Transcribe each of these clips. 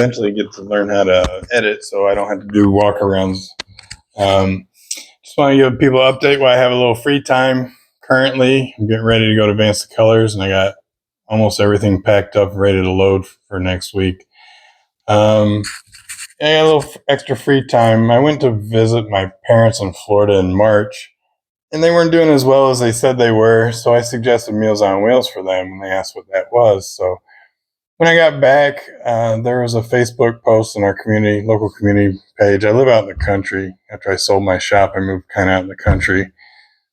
eventually get to learn how to edit so I don't have to do walkarounds. Just want to give people an update while I have a little free time currently. I'm getting ready to go to Advance the Colors, and I got almost everything packed up, ready to load for next week. I got a little extra free time. I went to visit my parents in Florida in March, and they weren't doing as well as they said they were, so I suggested Meals on Wheels for them, and they asked what that was. So when I got back, there was a Facebook post in our community, local community page. I live out in the country. After I sold my shop, I moved kind of out in the country.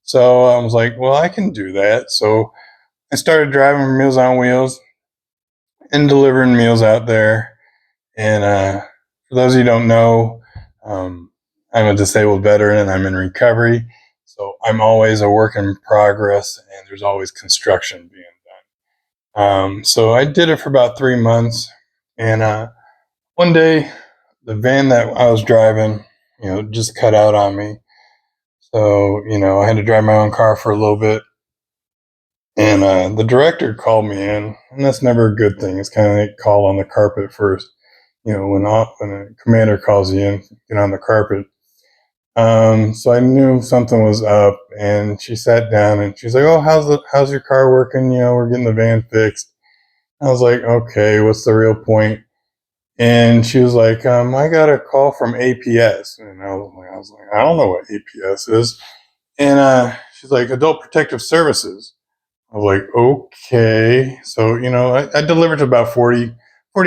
So I was like, well, I can do that. So I started driving Meals on Wheels and delivering meals out there. And for those of you who don't know, I'm a disabled veteran and I'm in recovery. So I'm always a work in progress, and there's always construction being done. So I did it for about 3 months. And one day, the van that I was driving, just cut out on me. So, I had to drive my own car for a little bit. And the director called me in, and that's never a good thing. It's kind of like call on the carpet first. When a commander calls you in, get on the carpet. So I knew something was up, and she sat down and she's like, "Oh, how's your car working? We're getting the van fixed." I was like, "Okay, what's the real point?" And she was like, "I got a call from APS," and I was like, "I don't know what APS is." And she's like, "Adult Protective Services." I was like, "Okay." So I delivered to about 40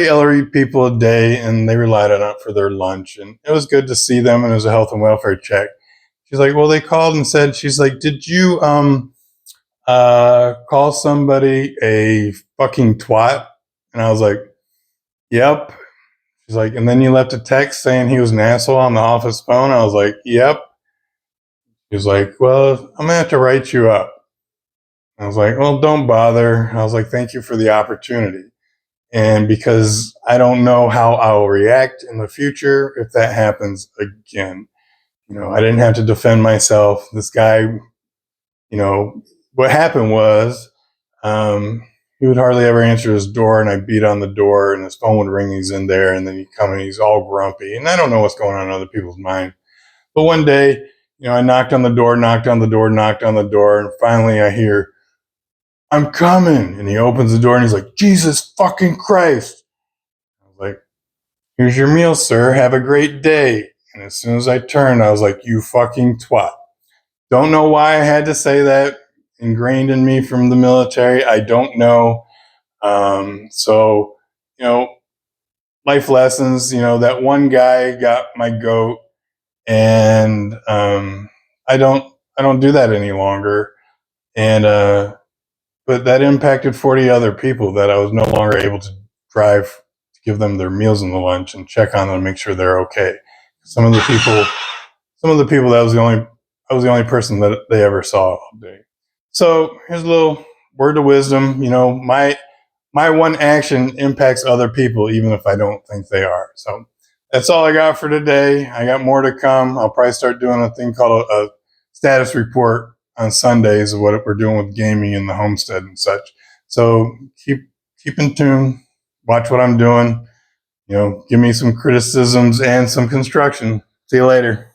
elderly people a day, and they relied on it for their lunch. And it was good to see them, and it was a health and welfare check. She's like, "Well, they called and said," she's like, "Did you call somebody a fucking twat?" And I was like, "Yep." She's like, "And then you left a text saying he was an asshole on the office phone?" I was like, "Yep." She was like, "Well, I'm gonna have to write you up." I was like, "Well, don't bother." I was like, "Thank you for the opportunity." And because I don't know how I'll react in the future if that happens again. I didn't have to defend myself. This guy, what happened was, he would hardly ever answer his door, and I beat on the door, and his phone would ring. He's in there, and then he'd come and he's all grumpy. And I don't know what's going on in other people's mind. But one day, I knocked on the door, and finally I hear, "I'm coming." And he opens the door and he's like, "Jesus fucking Christ." I was like, "Here's your meal, sir. Have a great day." And as soon as I turned, I was like, "You fucking twat." Don't know why I had to say that, ingrained in me from the military. I don't know. So, life lessons, that one guy got my goat, and I don't do that any longer. And but that impacted 40 other people that I was no longer able to drive to give them their meals in the lunch and check on them and make sure they're okay. Some of the people that was I was the only person that they ever saw all day. So here's a little word of wisdom. My one action impacts other people, even if I don't think they are. So that's all I got for today. I got more to come. I'll probably start doing a thing called a status report on Sundays of what we're doing with gaming in the homestead and such. So keep in tune. Watch what I'm doing. Give me some criticisms and some construction. See you later.